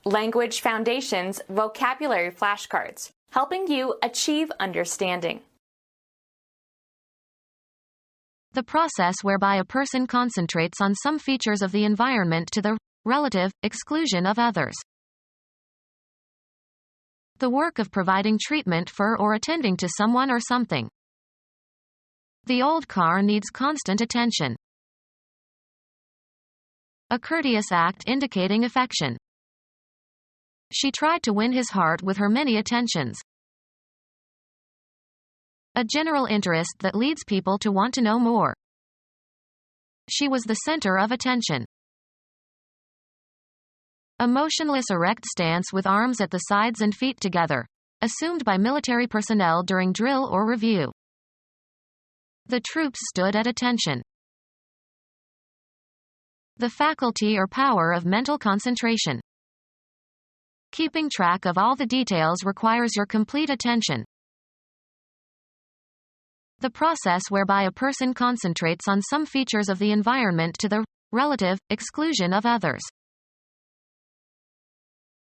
Language Foundations Vocabulary Flashcards, helping you achieve understanding. The process whereby a person concentrates on some features of the environment to the relative exclusion of others. The work of providing treatment for or attending to someone or something. The old car needs constant attention. A courteous act indicating affection. She tried to win his heart with her many attentions. A general interest that leads people to want to know more. She was the center of attention. A motionless erect stance with arms at the sides and feet together, assumed by military personnel during drill or review. The troops stood at attention. The faculty or power of mental concentration. Keeping track of all the details requires your complete attention. The process whereby a person concentrates on some features of the environment to the relative exclusion of others.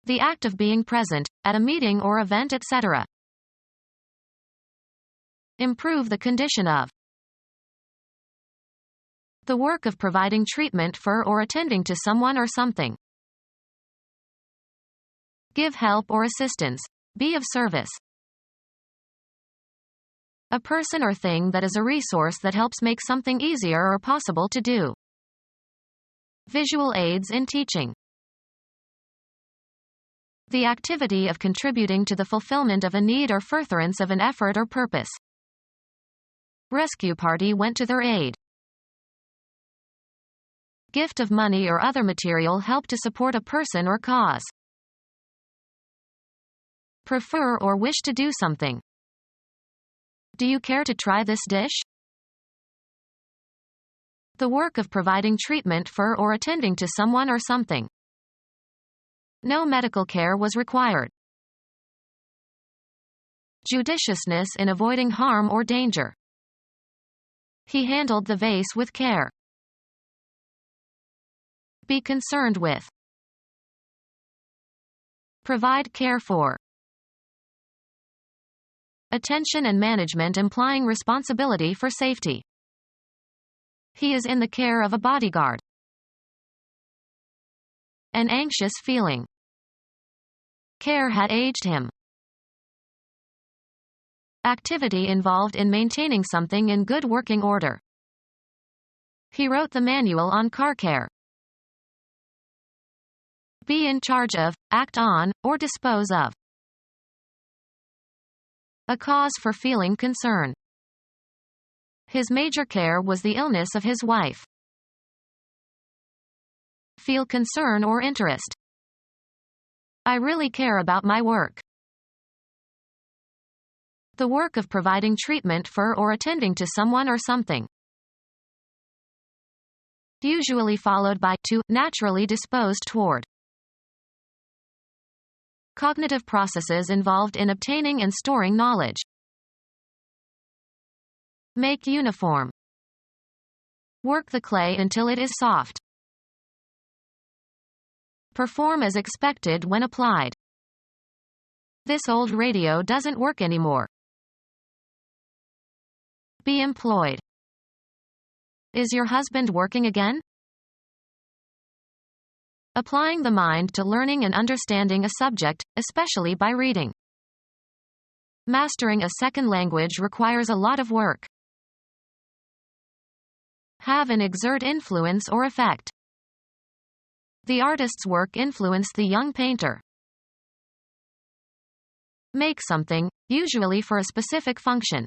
The act of being present, at a meeting or event, etc. Improve the condition of. The work of providing treatment for or attending to someone or something. Give help or assistance. Be of service. A person or thing that is a resource that helps make something easier or possible to do. Visual aids in teaching. The activity of contributing to the fulfillment of a need or furtherance of an effort or purpose. Rescue party went to their aid. Gift of money or other material help to support a person or cause. Prefer or wish to do something. Do you care to try this dish? The work of providing treatment for or attending to someone or something. No medical care was required. Judiciousness in avoiding harm or danger. He handled the vase with care. Be concerned with. Provide care for. Attention and management implying responsibility for safety. He is in the care of a bodyguard. An anxious feeling. Care had aged him. Activity involved in maintaining something in good working order. He wrote the manual on car care. Be in charge of, act on, or dispose of. A cause for feeling concern. His major care was the illness of his wife. Feel concern or interest. I really care about my work. The work of providing treatment for or attending to someone or something. Usually followed by to, naturally disposed toward. Cognitive processes involved in obtaining and storing knowledge. Make uniform. Work the clay until it is soft. Perform as expected when applied. This old radio doesn't work anymore. Be employed. Is your husband working again? Applying the mind to learning and understanding a subject, especially by reading. Mastering a second language requires a lot of work. Have and exert influence or effect. The artist's work influenced the young painter. Make something, usually for a specific function.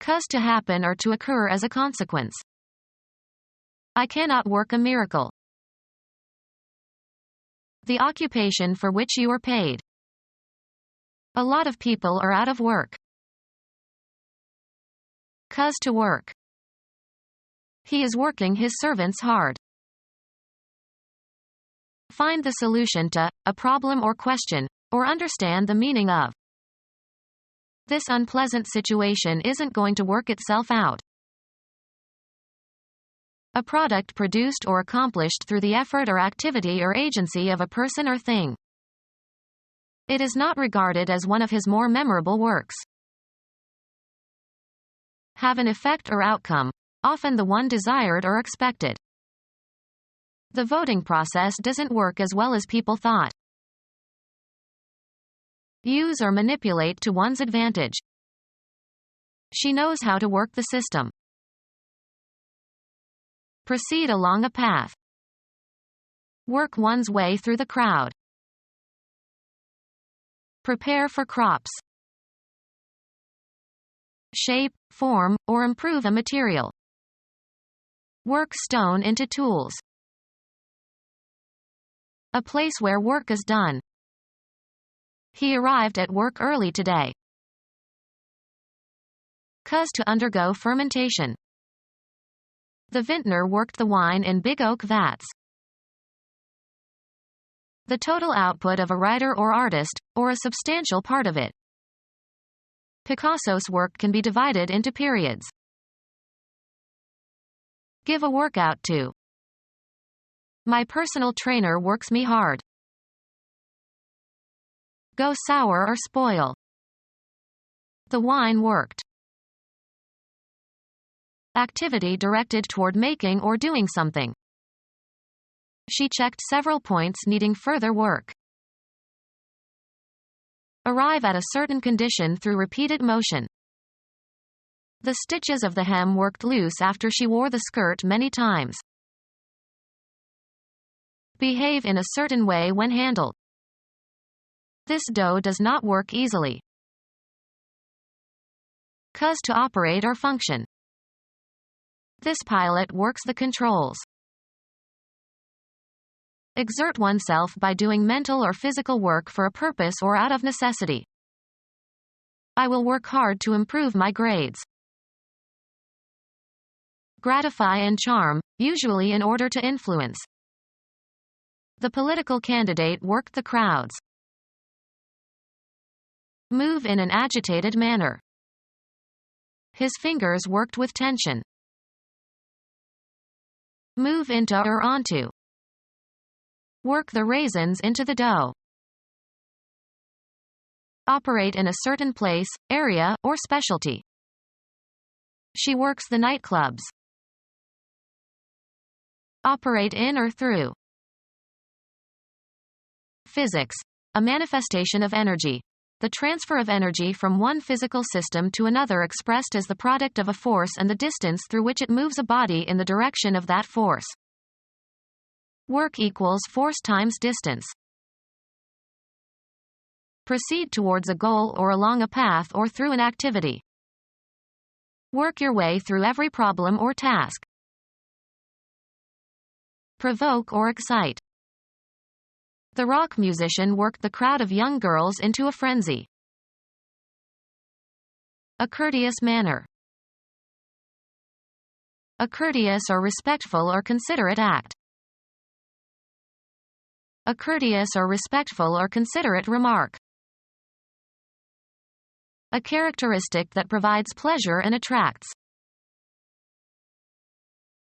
Cause to happen or to occur as a consequence. I cannot work a miracle. The occupation for which you are paid. A lot of people are out of work. Cause to work. He is working his servants hard. Find the solution to a problem or question, or understand the meaning of. This unpleasant situation isn't going to work itself out. A product produced or accomplished through the effort or activity or agency of a person or thing. It is not regarded as one of his more memorable works. Have an effect or outcome, often the one desired or expected. The voting process doesn't work as well as people thought. Use or manipulate to one's advantage. She knows how to work the system. Proceed along a path. Work one's way through the crowd. Prepare for crops. Shape, form, or improve a material. Work stone into tools. A place where work is done. He arrived at work early today. Cause to undergo fermentation. The vintner worked the wine in big oak vats. The total output of a writer or artist, or a substantial part of it. Picasso's work can be divided into periods. Give a workout to. My personal trainer works me hard. Go sour or spoil. The wine worked. Activity directed toward making or doing something. She checked several points needing further work. Arrive at a certain condition through repeated motion. The stitches of the hem worked loose after she wore the skirt many times. Behave in a certain way when handled. This dough does not work easily. Cause to operate or function. This pilot works the controls. Exert oneself by doing mental or physical work for a purpose or out of necessity. I will work hard to improve my grades. Gratify and charm, usually in order to influence. The political candidate worked the crowds. Move in an agitated manner. His fingers worked with tension. Move into or onto. Work the raisins into the dough. Operate in a certain place, area, or specialty. She works the nightclubs. Operate in or through. Physics, a manifestation of energy. The transfer of energy from one physical system to another expressed as the product of a force and the distance through which it moves a body in the direction of that force. Work equals force times distance. Proceed towards a goal or along a path or through an activity. Work your way through every problem or task. Provoke or excite. The rock musician worked the crowd of young girls into a frenzy. A courteous manner. A courteous or respectful or considerate act. A courteous or respectful or considerate remark. A characteristic that provides pleasure and attracts.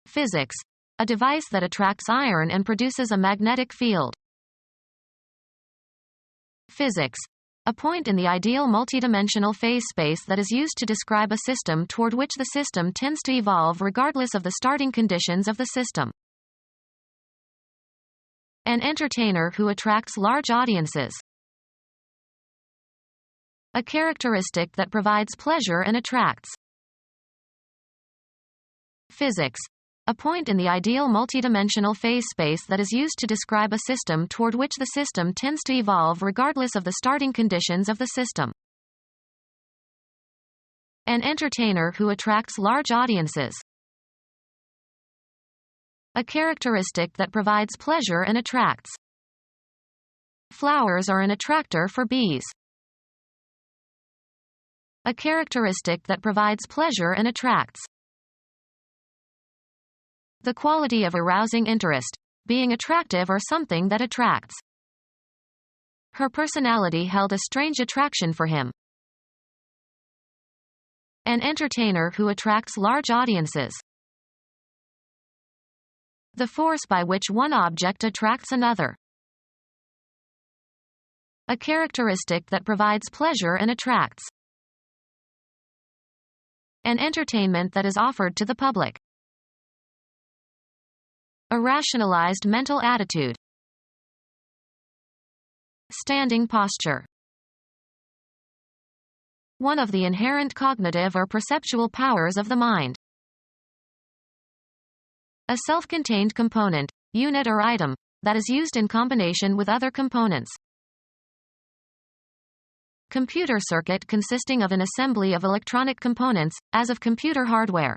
Physics, a device that attracts iron and produces a magnetic field. Physics, a point in the ideal multidimensional phase space that is used to describe a system toward which the system tends to evolve regardless of the starting conditions of the system. An entertainer who attracts large audiences. A characteristic that provides pleasure and attracts. Physics, a point in the ideal multidimensional phase space that is used to describe a system toward which the system tends to evolve regardless of the starting conditions of the system. An entertainer who attracts large audiences. A characteristic that provides pleasure and attracts. Flowers are an attractor for bees. A characteristic that provides pleasure and attracts. The quality of arousing interest, being attractive or something that attracts. Her personality held a strange attraction for him. An entertainer who attracts large audiences. The force by which one object attracts another. A characteristic that provides pleasure and attracts. An entertainment that is offered to the public. A rationalized mental attitude. Standing posture. One of the inherent cognitive or perceptual powers of the mind. A self-contained component, unit or item, that is used in combination with other components. Computer circuit consisting of an assembly of electronic components, as of computer hardware.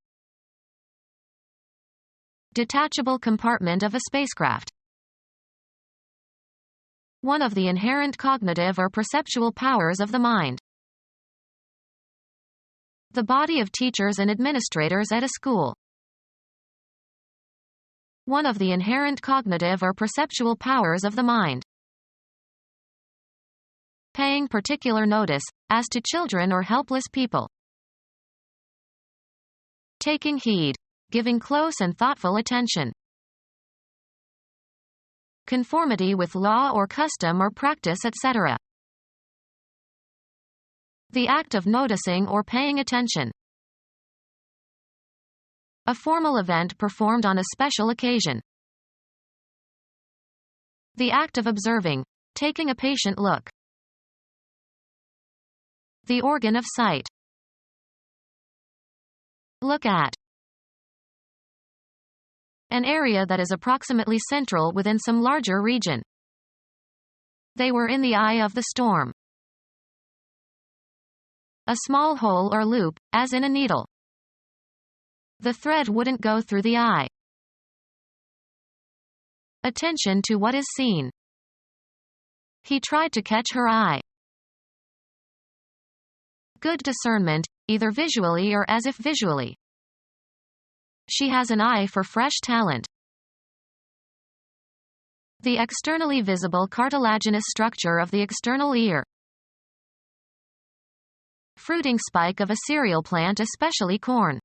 Detachable compartment of a spacecraft. One of the inherent cognitive or perceptual powers of the mind. The body of teachers and administrators at a school. One of the inherent cognitive or perceptual powers of the mind. Paying particular notice, as to children or helpless people. Taking heed. Giving close and thoughtful attention. Conformity with law or custom or practice, etc. The act of noticing or paying attention. A formal event performed on a special occasion. The act of observing. Taking a patient look. The organ of sight. Look at. An area that is approximately central within some larger region. They were in the eye of the storm. A small hole or loop, as in a needle. The thread wouldn't go through the eye. Attention to what is seen. He tried to catch her eye. Good discernment, either visually or as if visually. She has an eye for fresh talent. The externally visible cartilaginous structure of the external ear. Fruiting spike of a cereal plant, especially corn.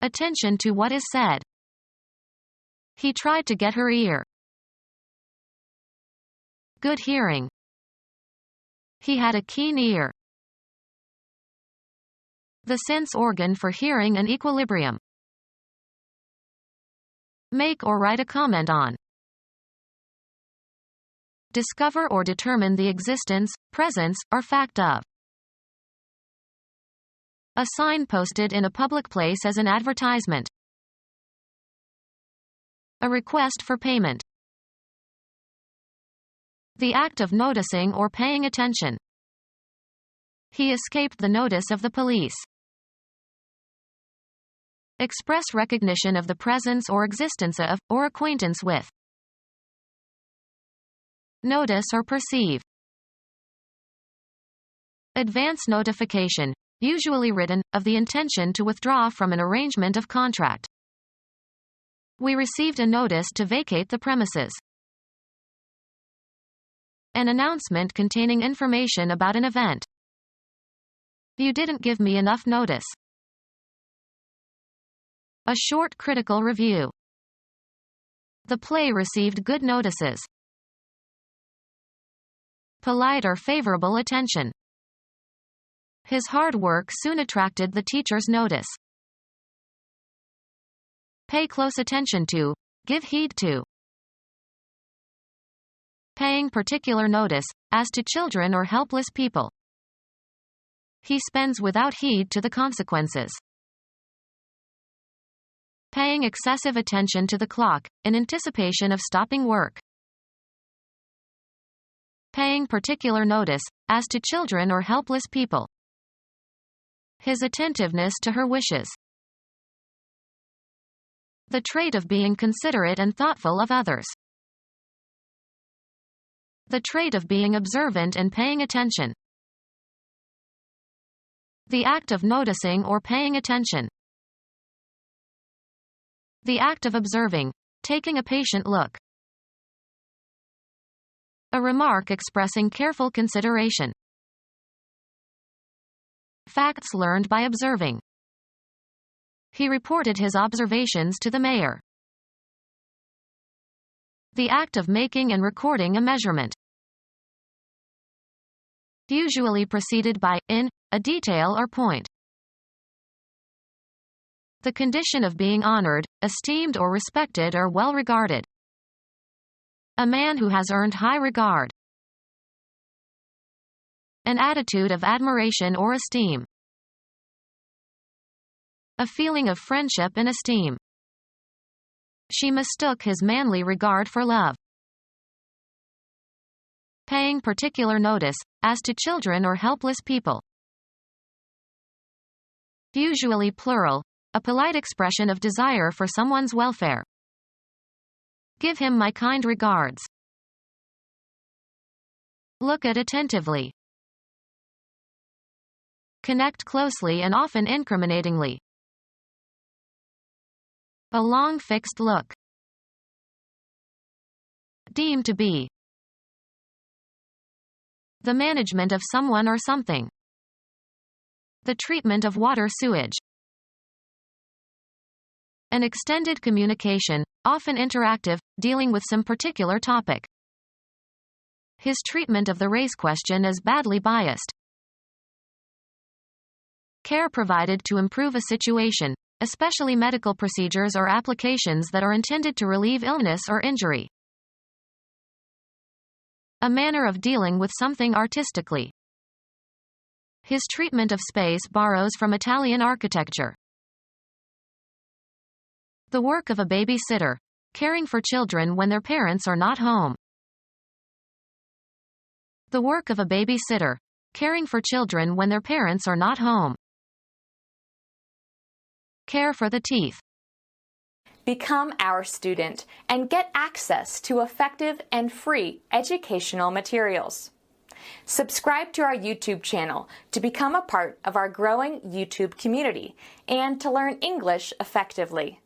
Attention to what is said. He tried to get her ear. Good hearing. He had a keen ear. The sense organ for hearing and equilibrium. Make or write a comment on. Discover or determine the existence, presence, or fact of. A sign posted in a public place as an advertisement. A request for payment. The act of noticing or paying attention. He escaped the notice of the police. Express recognition of the presence or existence of, or acquaintance with. Notice or perceive. Advance notification, usually written, of the intention to withdraw from an arrangement of contract. We received a notice to vacate the premises. An announcement containing information about an event. You didn't give me enough notice. A short critical review. The play received good notices. Polite or favorable attention. His hard work soon attracted the teacher's notice. Pay close attention to. Give heed to. Paying particular notice, as to children or helpless people. He spends without heed to the consequences. Paying excessive attention to the clock, in anticipation of stopping work. Paying particular notice, as to children or helpless people. His attentiveness to her wishes. The trait of being considerate and thoughtful of others. The trait of being observant and paying attention. The act of noticing or paying attention. The act of observing, taking a patient look. A remark expressing careful consideration. Facts learned by observing. He reported his observations to the mayor. The act of making and recording a measurement. Usually preceded by, in, a detail or point. The condition of being honored, esteemed or respected or well regarded. A man who has earned high regard. An attitude of admiration or esteem. A feeling of friendship and esteem. She mistook his manly regard for love. Paying particular notice, as to children or helpless people. Usually plural, a polite expression of desire for someone's welfare. Give him my kind regards. Look at attentively. Connect closely and often incriminatingly. A long fixed look. Deem to be. The management of someone or something. The treatment of water sewage. An extended communication, often interactive, dealing with some particular topic. His treatment of the race question is badly biased. Care provided to improve a situation, especially medical procedures or applications that are intended to relieve illness or injury. A manner of dealing with something artistically. His treatment of space borrows from Italian architecture. The work of a babysitter, caring for children when their parents are not home. The work of a babysitter, caring for children when their parents are not home. Care for the teeth. Become our student and get access to effective and free educational materials. Subscribe to our YouTube channel to become a part of our growing YouTube community and to learn English effectively.